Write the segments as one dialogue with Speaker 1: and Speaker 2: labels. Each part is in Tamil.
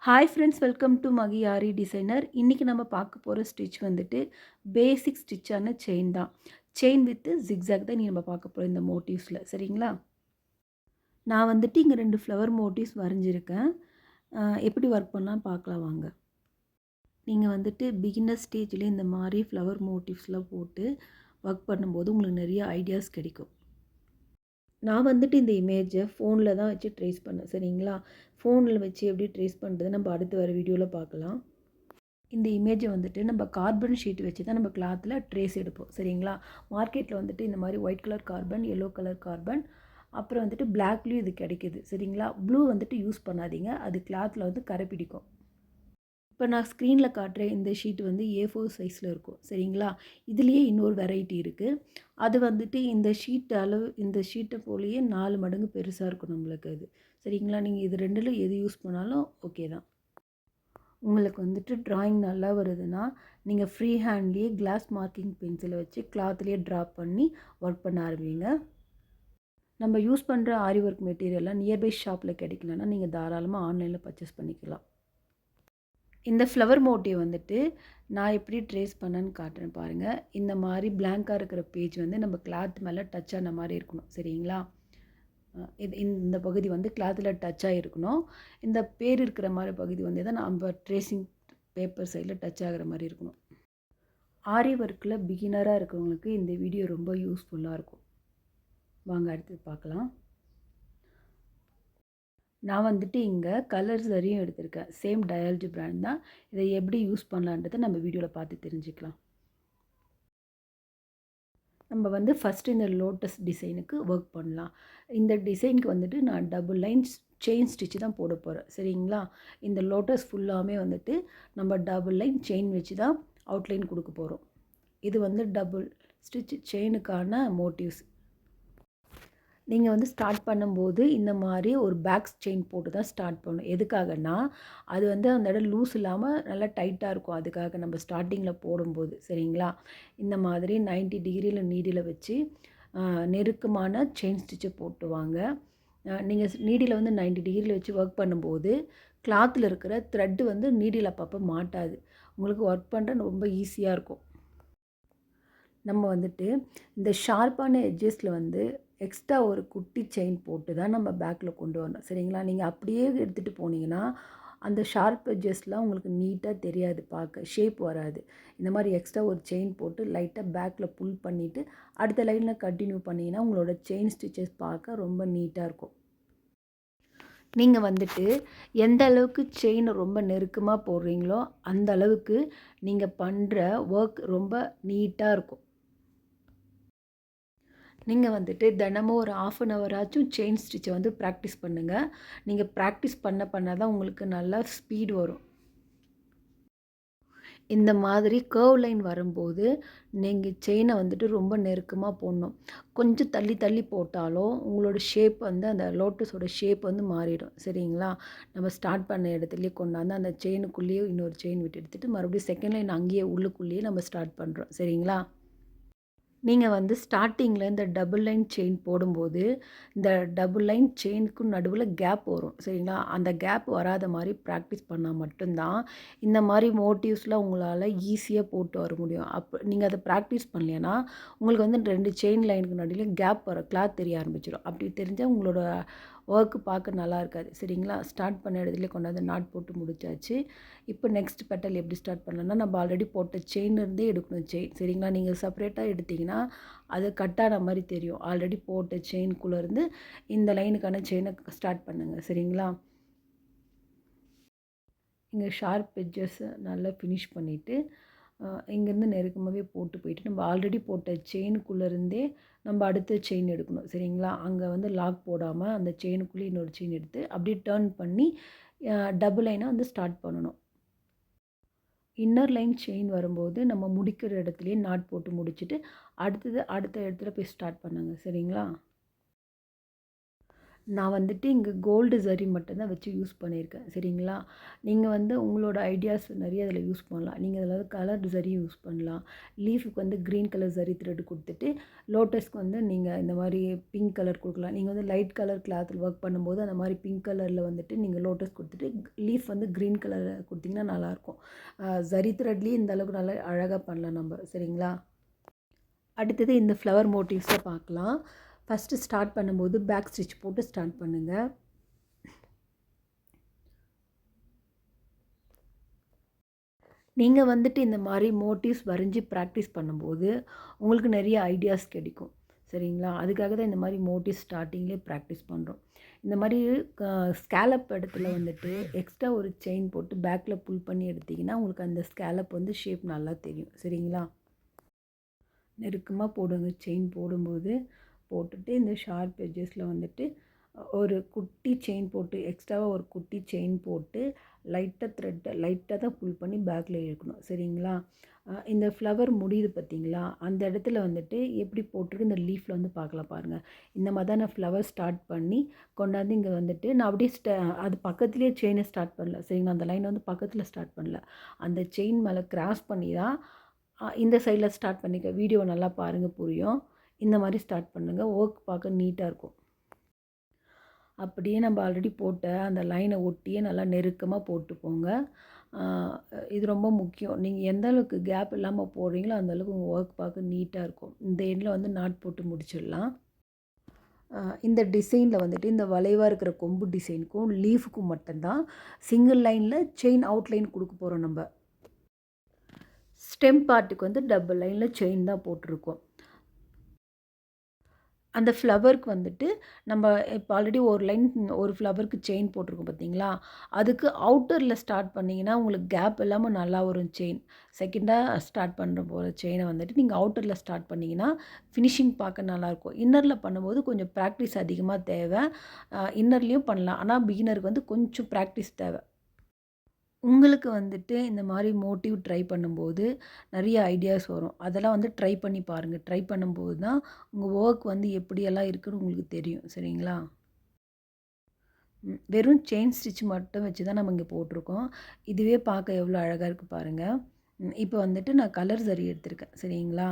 Speaker 1: ஹாய் ஃப்ரெண்ட்ஸ், வெல்கம் டு மகியாரி டிசைனர். இன்றைக்கி நம்ம பார்க்க போகிற ஸ்டிச் வந்துட்டு பேசிக் ஸ்டிச்சான செயின் தான். செயின் வித் ஜிக்ஸாக் தான் நம்ம பார்க்க போகிறோம் இந்த மோட்டிவ்ஸில். சரிங்களா? நான் வந்துட்டு இங்கே 2 ஃப்ளவர் மோட்டிவ்ஸ் வரைஞ்சிருக்கேன். எப்படி ஒர்க் பண்ணலாம் பார்க்கலாம் வாங்க. நீங்கள் வந்துட்டு பிகினர் ஸ்டேஜ்லேயே இந்த மாதிரி ஃப்ளவர் மோட்டிவ்ஸ்லாம் போட்டு ஒர்க் பண்ணும்போது உங்களுக்கு நிறைய ஐடியாஸ் கிடைக்கும். நான் வந்துட்டு இந்த இமேஜை ஃபோனில் தான் வச்சு ட்ரேஸ் பண்ணேன். சரிங்களா? ஃபோனில் வச்சு எப்படி ட்ரேஸ் பண்ணுறது நம்ம அடுத்து வர வீடியோவில் பார்க்கலாம். இந்த இமேஜை வந்துட்டு நம்ம கார்பன் ஷீட் வச்சு தான் நம்ம கிளாத்தில் ட்ரேஸ் எடுப்போம். சரிங்களா? மார்க்கெட்டில் வந்துட்டு இந்த மாதிரி white colour carbon, yellow colour carbon, அப்புறம் வந்துட்டு பிளாக்லேயும் இது கிடைக்கிது. சரிங்களா? ப்ளூ வந்துட்டு யூஸ் பண்ணாதீங்க, அது கிளாத்தில் வந்து கரை பிடிக்கும். இப்போ நான் ஸ்க்ரீனில் காட்டுற இந்த ஷீட் வந்து A4 சைஸில் இருக்கும். சரிங்களா? இதுலேயே இன்னொரு வெரைட்டி இருக்குது. அது வந்துட்டு இந்த ஷீட்டை போலேயே 4 மடங்கு பெருசாக இருக்கும் நம்மளுக்கு அது. சரிங்களா? நீங்கள் இது 2ல் எது யூஸ் பண்ணாலும் ஓகே தான். உங்களுக்கு வந்துட்டு ட்ராயிங் நல்லா வருதுன்னா நீங்கள் ஃப்ரீ ஹேண்ட்லேயே கிளாஸ் மார்க்கிங் பென்சிலை வச்சு கிளாத்லேயே ட்ரா பண்ணி ஒர்க் பண்ண ஆரம்பிங்க. நம்ம யூஸ் பண்ணுற ஆரி ஒர்க் மெட்டீரியல்லாம் நியர்பை ஷாப்பில் கிடைக்கலன்னா நீங்கள் தாராளமாக ஆன்லைனில் பர்ச்சேஸ் பண்ணிக்கலாம். இந்த ஃப்ளவர் மோட்டிவ் வந்துட்டு நான் எப்படி ட்ரேஸ் பண்ணேன்னு காட்டுறேன் பாருங்கள். இந்த மாதிரி பிளாங்காக இருக்கிற பேஜ் வந்து நம்ம கிளாத் மேலே டச் ஆன மாதிரி இருக்கணும். சரிங்களா? இந்த பகுதி வந்து கிளாத்தில் டச் ஆகிருக்கணும். இந்த பேர் இருக்கிற மாதிரி பகுதி வந்து தான் நம்ம ட்ரேசிங் பேப்பர் சைடில் டச் ஆகிற மாதிரி இருக்கணும். ஆரி ஒர்க்கில் பிகினராக இருக்கிறவங்களுக்கு இந்த வீடியோ ரொம்ப யூஸ்ஃபுல்லாக இருக்கும். வாங்க அடுத்து பார்க்கலாம். நான் வந்துட்டு இங்கே கலர்ஸ் வரையும் எடுத்திருக்கேன். சேம் டயாலஜி பிராண்ட் தான். இதை எப்படி யூஸ் பண்ணலான்றதை நம்ம வீடியோவில் பார்த்து தெரிஞ்சுக்கலாம். நம்ம வந்து ஃபஸ்ட்டு இந்த லோட்டஸ் டிசைனுக்கு ஒர்க் பண்ணலாம். இந்த டிசைனுக்கு வந்துட்டு நான் டபுள் லைன்ஸ் செயின் ஸ்டிச்சு தான் போட போகிறேன். சரிங்களா? இந்த லோட்டஸ் ஃபுல்லாமே வந்துட்டு நம்ம டபுள் லைன் செயின் வச்சு தான் அவுட்லைன் கொடுக்க போகிறோம். இது வந்து டபுள் ஸ்டிச் செயினுக்கான மோட்டிவ்ஸ். நீங்கள் வந்து ஸ்டார்ட் பண்ணும்போது இந்த மாதிரி ஒரு பேக் செயின் போட்டு தான் ஸ்டார்ட் பண்ணணும். எதுக்காகன்னா அது வந்து அந்த இடம் லூஸ் இல்லாமல் நல்லா டைட்டாக இருக்கும். அதுக்காக நம்ம ஸ்டார்டிங்கில் போடும்போது. சரிங்களா? இந்த மாதிரி 90 டிகிரியில் நீடியில் வச்சு நெருக்கமான செயின் ஸ்டிச்சை போட்டு வாங்க. நீங்கள் நீடியில் வந்து 90 டிகிரியில் வச்சு ஒர்க் பண்ணும்போது கிளாத்தில் இருக்கிற த்ரெட்டு வந்து நீடியில் அப்பப்போ மாட்டாது. உங்களுக்கு ஒர்க் பண்ணுற ரொம்ப ஈஸியாக இருக்கும். நம்ம வந்துட்டு இந்த ஷார்ப்பான எட்ஜஸில் வந்து எக்ஸ்ட்ரா ஒரு குட்டி செயின் போட்டு தான் நம்ம பேக்கில் கொண்டு வரணும். சரிங்களா? நீங்கள் அப்படியே எடுத்துகிட்டு போனீங்கன்னா அந்த ஷார்ப் எட்ஜஸ்லாம் உங்களுக்கு நீட்டாக தெரியாது, பார்க்க ஷேப் வராது. இந்த மாதிரி எக்ஸ்ட்ரா ஒரு செயின் போட்டு லைட்டாக பேக்கில் புல் பண்ணிவிட்டு அடுத்த லைனில் கண்டினியூ பண்ணிங்கன்னா உங்களோட செயின் ஸ்டிச்சஸ் பார்க்க ரொம்ப நீட்டாக இருக்கும். நீங்கள் வந்துட்டு எந்த அளவுக்கு செயினை ரொம்ப நெருக்கமாக போடுறீங்களோ அந்த அளவுக்கு நீங்கள் பண்ணுற ஒர்க் ரொம்ப நீட்டாக இருக்கும். நீங்கள் வந்துட்டு தினமும் ஒரு 1/2 ஹவராச்சும் செயின் ஸ்டிச்சை வந்து ப்ராக்டிஸ் பண்ணுங்கள். நீங்கள் ப்ராக்டிஸ் பண்ண தான் உங்களுக்கு நல்லா ஸ்பீடு வரும். இந்த மாதிரி கர்வ் லைன் வரும்போது நீங்கள் செயினை வந்துட்டு ரொம்ப நெருக்கமாக போடணும். கொஞ்சம் தள்ளி தள்ளி போட்டாலும் உங்களோட ஷேப் வந்து அந்த லோட்டஸோட ஷேப் வந்து மாறிடும். சரிங்களா? நம்ம ஸ்டார்ட் பண்ண இடத்துலையே கொண்டாந்து அந்த செயினுக்குள்ளேயே இன்னொரு செயின் விட்டு எடுத்துகிட்டு மறுபடியும் செகண்ட் லைன் அங்கேயே உள்ளுக்குள்ளேயே நம்ம ஸ்டார்ட் பண்ணுறோம். சரிங்களா? நீங்கள் வந்து ஸ்டார்டிங்கில் இந்த டபுள் லைன் செயின் போடும்போது இந்த டபுள் லைன் செயினுக்கும் நடுவில் கேப் வரும். சரிங்களா? அந்த கேப் வராத மாதிரி ப்ராக்டிஸ் பண்ணால் மட்டும்தான் இந்த மாதிரி மோட்டிவ்ஸ்லாம் உங்களால் ஈஸியாக போட்டு வர முடியும். நீங்கள் அதை ப்ராக்டிஸ் பண்ணலைன்னா உங்களுக்கு வந்து 2 செயின் லைனுக்கு நடுவில் கேப் வரும், கிளாத் தெரிய ஆரம்பிச்சிடும். அப்படி தெரிஞ்சால் உங்களோட ஒர்க்கு பார்க்க நல்லா இருக்காது. சரிங்களா? ஸ்டார்ட் பண்ண இடத்துல கொண்டாந்து நாட் போட்டு முடிச்சாச்சு. இப்போ நெக்ஸ்ட் பெட்டல் எப்படி ஸ்டார்ட் பண்ணலாம்னா நம்ம ஆல்ரெடி போட்ட செயின்லேருந்தே எடுக்கணும் செயின். சரிங்களா? நீங்கள் செப்பரேட்டாக எடுத்திங்கன்னா அது கட்டான மாதிரி தெரியும். ஆல்ரெடி போட்ட செயின்குள்ளேருந்து இந்த லைனுக்கான செயினை ஸ்டார்ட் பண்ணுங்கள். சரிங்களா? இங்கே ஷார்ப் எட்ஜஸை நல்லா ஃபினிஷ் பண்ணிவிட்டு இங்கேருந்து நெருக்கமாகவே போட்டு போயிட்டு நம்ம ஆல்ரெடி போட்ட செயினுக்குள்ளேருந்தே நம்ம அடுத்த செயின் எடுக்கணும். சரிங்களா? அங்கே வந்து லாக் போடாமல் அந்த செயினுக்குள்ளே இன்னொரு செயின் எடுத்து அப்படியே டேர்ன் பண்ணி டபுள் லைனாக வந்து ஸ்டார்ட் பண்ணணும். இன்னர் லைன் செயின் வரும்போது நம்ம முடிக்கிற இடத்துலையே நாட் போட்டு முடிச்சுட்டு அடுத்த இடத்துல போய் ஸ்டார்ட் பண்ணுங்க. சரிங்களா? நான் வந்துட்டு இங்கே கோல்டு ஜரி மட்டும்தான் வச்சு யூஸ் பண்ணியிருக்கேன். சரிங்களா? நீங்கள் வந்து உங்களோட ஐடியாஸ் நிறைய அதில் யூஸ் பண்ணலாம். நீங்கள் அதில் கலர்டு ஜரி யூஸ் பண்ணலாம். லீஃபுக்கு வந்து க்ரீன் கலர் ஜரி த்ரெட் கொடுத்துட்டு, லோட்டஸ்க்கு வந்து நீங்கள் இந்த மாதிரி பிங்க் கலர் கொடுக்கலாம். நீங்கள் வந்து லைட் கலர் கிளாத்தில் ஒர்க் பண்ணும்போது அந்த மாதிரி பிங்க் கலரில் வந்துட்டு நீங்கள் லோட்டஸ் கொடுத்துட்டு, லீஃப் வந்து க்ரீன் கலரில் கொடுத்தீங்கன்னா நல்லாயிருக்கும். ஜரி த்ரெட்லேயே இந்த அளவுக்கு நல்லா அழகாக பண்ணலாம் நம்ம. சரிங்களா? அடுத்தது இந்த ஃப்ளவர் மோட்டிவ்ஸை பார்க்கலாம். ஃபஸ்ட்டு ஸ்டார்ட் பண்ணும்போது பேக் ஸ்டிச் போட்டு ஸ்டார்ட் பண்ணுங்கள். நீங்கள் வந்துட்டு இந்த மாதிரி மோட்டிவ்ஸ் வரைஞ்சி ப்ராக்டிஸ் பண்ணும்போது உங்களுக்கு நிறைய ஐடியாஸ் கிடைக்கும். சரிங்களா? அதுக்காக தான் இந்த மாதிரி மோட்டிவ்ஸ் ஸ்டார்டிங்லேயே ப்ராக்டிஸ் பண்ணுறோம். இந்த மாதிரி ஸ்கேலப் இடத்துல வந்துட்டு எக்ஸ்ட்ரா ஒரு செயின் போட்டு பேக்கில் புல் பண்ணி எடுத்திங்கன்னா உங்களுக்கு அந்த ஸ்கேலப் வந்து ஷேப் நல்லா தெரியும். சரிங்களா? நெருக்கமாக போடுங்க. செயின் போடும்போது போட்டுட்டு இந்த ஷார்ப் எட்ஜஸில் வந்துட்டு ஒரு குட்டி செயின் போட்டு எக்ஸ்ட்ராவாக ஒரு குட்டி செயின் போட்டு லைட்டாக தான் புல் பண்ணி பேக்கில் இழுக்கணும். சரிங்களா? இந்த ஃப்ளவர் முடியுது பார்த்தீங்களா? அந்த இடத்துல வந்துட்டு எப்படி போட்டிருக்கு இந்த லீஃப்பில் வந்து பார்க்கலாம் பாருங்கள். இந்த மாதிரி தான் நான் ஃப்ளவர் ஸ்டார்ட் பண்ணி கொண்டாந்து இங்கே வந்துட்டு நான் அப்படியே அது பக்கத்துலேயே செயினை ஸ்டார்ட் பண்ணல. சரிங்களா? அந்த லைன் வந்து பக்கத்தில் ஸ்டார்ட் பண்ணல. அந்த செயின் மேலே கிராஸ் பண்ணி தான் இந்த சைடில் ஸ்டார்ட் பண்ணிக்க. வீடியோ நல்லா பாருங்கள், புரியும். இந்த மாதிரி ஸ்டார்ட் பண்ணுங்கள். ஒர்க் பார்க்க நீட்டாக இருக்கும். அப்படியே நம்ம ஆல்ரெடி போட்ட அந்த லைனை ஒட்டியே நல்லா நெருக்கமாக போட்டு போங்க. இது ரொம்ப முக்கியம். நீங்கள் எந்த அளவுக்கு கேப் இல்லாமல் போடுறீங்களோ அந்தளவுக்கு உங்கள் ஒர்க் பார்க்க நீட்டாக இருக்கும். இந்த எண்டில் வந்து நாட் போட்டு முடிச்சிடலாம். இந்த டிசைனில் வந்துட்டு இந்த வளைவாக இருக்கிற கொம்பு டிசைனுக்கும் லீஃபுக்கும் மட்டும்தான் சிங்கிள் லைனில் செயின் அவுட்லைன் கொடுக்க போகிறோம் நம்ம. ஸ்டெம் பார்ட்டுக்கு வந்து டபுள் லைனில் செயின் தான் போட்டிருக்கோம். அந்த ஃப்ளவருக்கு வந்துட்டு நம்ம இப்போ ஆல்ரெடி ஒரு ஃப்ளவருக்கு செயின் போட்டிருக்கோம் பார்த்தீங்களா? அதுக்கு அவுட்டரில் ஸ்டார்ட் பண்ணிங்கன்னா உங்களுக்கு கேப் இல்லாமல் நல்லா வரும் செயின். செகண்டாக ஸ்டார்ட் பண்ணுற போகிற செயினை வந்துட்டு நீங்கள் அவுட்டரில் ஸ்டார்ட் பண்ணிங்கன்னா ஃபினிஷிங் பார்க்க நல்லாயிருக்கும். இன்னரில் பண்ணும்போது கொஞ்சம் ப்ராக்டிஸ் அதிகமாக தேவை. இன்னர்லேயும் பண்ணலாம். ஆனால் பிகினருக்கு வந்து கொஞ்சம் ப்ராக்டிஸ் தேவை. உங்களுக்கு வந்துட்டு இந்த மாதிரி மோட்டிவ் ட்ரை பண்ணும்போது நிறைய ஐடியாஸ் வரும். அதெல்லாம் வந்து ட்ரை பண்ணி பாருங்கள். ட்ரை பண்ணும்போது தான் உங்கள் ஒர்க் வந்து எப்படியெல்லாம் இருக்குன்னு உங்களுக்கு தெரியும். சரிங்களா? வெறும் செயின் ஸ்டிச் மட்டும் வச்சு தான் நம்ம இங்கே போட்டிருக்கோம். இதுவே பார்க்க எவ்வளோ அழகாக இருக்குது பாருங்கள். இப்போ வந்துட்டு நான் கலர் சரி எடுத்திருக்கேன். சரிங்களா?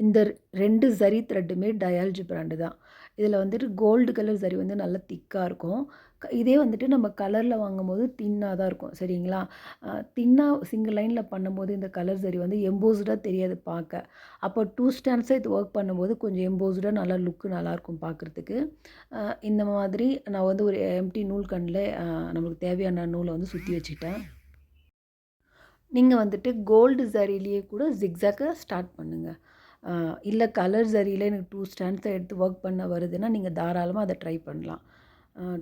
Speaker 1: இந்த 2 ஜரி த்ரெட்டுமே டயால்ஜி பிராண்டு தான். இதில் வந்துட்டு கோல்டு கலர் ஜரி வந்து நல்லா திக்காக இருக்கும். இதே வந்துட்டு நம்ம கலரில் வாங்கும்போது தின்னாக தான் இருக்கும். சரிங்களா? தின்னாக சிங்கிள் லைனில் பண்ணும்போது இந்த கலர் ஜரி வந்து எம்போஸ்டாக தெரியாது பார்க்க. அப்போ 2 ஸ்டாண்ட்ஸாக இது ஒர்க் பண்ணும்போது கொஞ்சம் எம்போஸ்டாக நல்லா லுக்கு நல்லாயிருக்கும் பார்க்குறதுக்கு. இந்த மாதிரி நான் வந்து ஒரு எம்டி நூல் கண்டில் நம்மளுக்கு தேவையான நூலை வந்து சுற்றி வச்சுக்கிட்டேன். நீங்கள் வந்துட்டு கோல்டு ஜரிலேயே கூட ஜிக்ஸாக்கை ஸ்டார்ட் பண்ணுங்கள். இல்லை கலர் ஜரியில் எனக்கு 2 ஸ்டாண்ட்ஸை எடுத்து ஒர்க் பண்ண வருதுன்னா நீங்கள் தாராளமாக அதை ட்ரை பண்ணலாம்.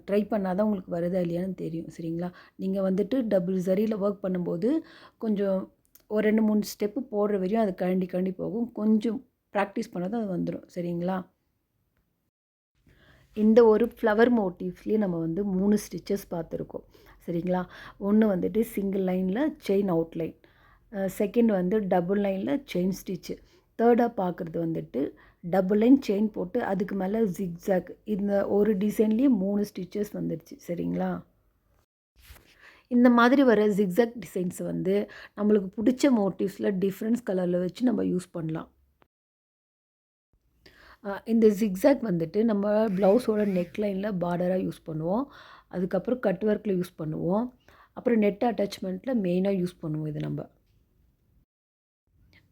Speaker 1: ட்ரை பண்ணால் தான் உங்களுக்கு வருதா இல்லையான்னு தெரியும். சரிங்களா? நீங்கள் வந்துட்டு டபுள் ஜரியில் ஒர்க் பண்ணும்போது கொஞ்சம் ஒரு 2, 3 ஸ்டெப்பு போடுற வரையும் அது கழண்டி போகும். கொஞ்சம் ப்ராக்டிஸ் பண்ணால் தான் அது வந்துடும். சரிங்களா? இந்த ஒரு ஃப்ளவர் மோட்டிவ்ஸ்லேயே நம்ம வந்து 3 ஸ்டிச்சஸ் பார்த்துருக்கோம். சரிங்களா? ஒன்று வந்துட்டு சிங்கிள் லைனில் செயின் அவுட்லைன், செகண்ட் வந்து டபுள் லைனில் செயின் ஸ்டிச்சு, தேர்டாக பார்க்குறது வந்துட்டு டபுள் லைன் செயின் போட்டு அதுக்கு மேலே ஜிக்ஸாக். இந்த ஒரு டிசைன்லேயே 3 ஸ்டிச்சஸ் வந்துடுச்சு. சரிங்களா? இந்த மாதிரி வர ஜிக்ஸாக் டிசைன்ஸ் வந்து நம்மளுக்கு பிடிச்ச மோட்டிவ்ஸில் டிஃப்ரென்ஸ் கலரில் வச்சு நம்ம யூஸ் பண்ணலாம். இந்த ஜிக்ஸாக் வந்துட்டு நம்ம ப்ளவுஸோட நெக் லைனில் பார்டராக யூஸ் பண்ணுவோம். அதுக்கப்புறம் கட் ஒர்க்கில் யூஸ் பண்ணுவோம். அப்புறம் நெட் அட்டாச்மெண்ட்டில் மெயினாக யூஸ் பண்ணுவோம் இது நம்ம.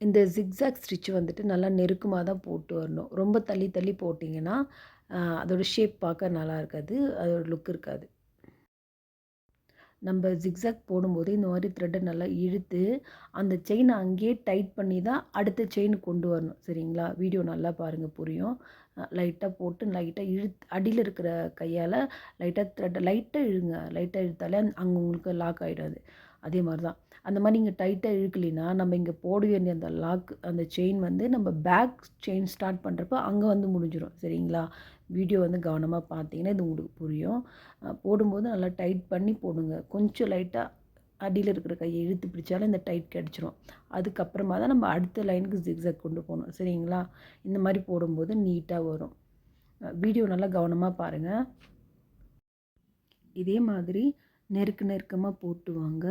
Speaker 1: இந்த ஜிக்ஸாக் ஸ்டிச் வந்துட்டு நல்லா நெருக்கமாக தான் போட்டு வரணும். ரொம்ப தள்ளி தள்ளி போட்டிங்கன்னா அதோடய ஷேப் பார்க்க நல்லா இருக்காது. அதோட லுக் இருக்காது. நம்ம ஜிக்ஸாக் போடும்போது இந்த மாதிரி த்ரெட்டை நல்லா இழுத்து அந்த செயினை அங்கேயே டைட் பண்ணி தான் அடுத்த செயின் கொண்டு வரணும். சரிங்களா? வீடியோ நல்லா பாருங்கள், புரியும். லைட்டாக போட்டு லைட்டாக அடியில் இருக்கிற கையால் லைட்டாக த்ரெட்டை லைட்டாக இழுங்க. லைட்டாக இழுத்தாலே அங்கே உங்களுக்கு லாக் ஆகிடாது. அதே மாதிரி தான் அந்த மாதிரி நீங்கள் டைட்டாக இழுக்கலைன்னா நம்ம இங்கே போட வேண்டிய அந்த லாக் அந்த செயின் வந்து நம்ம பேக் செயின் ஸ்டார்ட் பண்ணுறப்ப அங்கே வந்து முடிஞ்சிடும். சரிங்களா? வீடியோ வந்து கவனமாக பார்த்தீங்கன்னா இது உங்களுக்கு புரியும். போடும்போது நல்லா டைட் பண்ணி போடுங்க. கொஞ்சம் லைட்டாக அடியில் இருக்கிற கையை இழுத்து பிடிச்சாலும் இந்த டைட் கிடச்சிரும். அதுக்கப்புறமா தான் நம்ம அடுத்த லைனுக்கு ஜிக்ஸாக் கொண்டு போகணும். சரிங்களா? இந்த மாதிரி போடும்போது நீட்டாக வரும். வீடியோ நல்லா கவனமாக பாருங்கள். இதே மாதிரி நெருக்கமாக போட்டு வாங்க.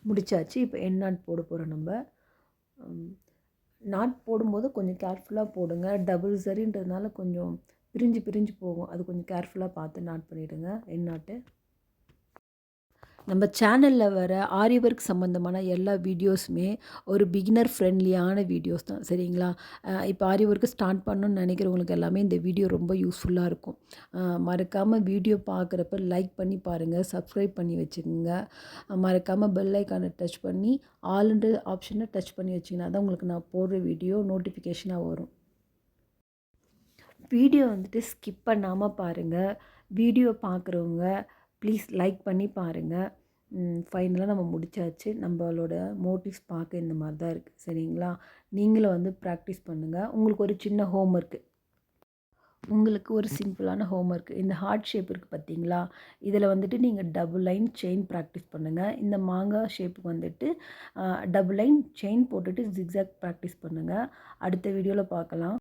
Speaker 1: முடிச்சாச்சு. இப்போ எண்ட் நாட் போட போகிறோம் நம்ம. நாட் போடும்போது கொஞ்சம் கேர்ஃபுல்லாக போடுங்க. டபுள் சரின்றதுனால கொஞ்சம் பிரிஞ்சு போகும். அது கொஞ்சம் கேர்ஃபுல்லாக பார்த்து நாட் பண்ணிவிடுங்க எண்ட் நாட்டு. நம்ம சேனலில் வர ஆரி ஒர்க் சம்மந்தமான எல்லா வீடியோஸுமே ஒரு பிகினர் ஃப்ரெண்ட்லியான வீடியோஸ் தான், சரிங்களா? இப்போ ஆரி ஒர்க்கு ஸ்டார்ட் பண்ணணும்னு நினைக்கிறவங்களுக்கு எல்லாமே இந்த வீடியோ ரொம்ப யூஸ்ஃபுல்லாக இருக்கும். மறக்காமல் வீடியோ பார்க்குறப்ப லைக் பண்ணி பாருங்கள், சப்ஸ்கிரைப் பண்ணி வச்சுக்கோங்க. மறக்காமல் பெல் ஐக்கானை டச் பண்ணி ஆல்ன்ற ஆப்ஷனை டச் பண்ணி வச்சிங்கன்னா தான் உங்களுக்கு நான் போடுற வீடியோ நோட்டிஃபிகேஷனாக வரும். வீடியோ வந்துட்டு ஸ்கிப் பண்ணாமல் பாருங்கள். வீடியோ பார்க்குறவங்க ப்ளீஸ் லைக் பண்ணி பாருங்கள். ஃபைனலாக நம்ம முடிச்சாச்சு. நம்மளோட மோட்டிவ்ஸ் பார்க்க இந்த மாதிரி தான் இருக்குது, சரிங்களா? நீங்களும் வந்து ப்ராக்டிஸ் பண்ணுங்கள். உங்களுக்கு ஒரு சின்ன ஹோம் ஒர்க்கு, உங்களுக்கு ஒரு சிம்பிளான ஹோம் ஒர்க். இந்த ஹார்ட் ஷேப் இருக்குது பார்த்தீங்களா? இதில் வந்துட்டு நீங்கள் டபுள் லைன் செயின் ப்ராக்டிஸ் பண்ணுங்கள். இந்த மாங்காய் ஷேப்புக்கு வந்துட்டு டபுள் லைன் செயின் போட்டுட்டு ஜிக்ஸாக் ப்ராக்டிஸ் பண்ணுங்கள். அடுத்த வீடியோவில் பார்க்கலாம்.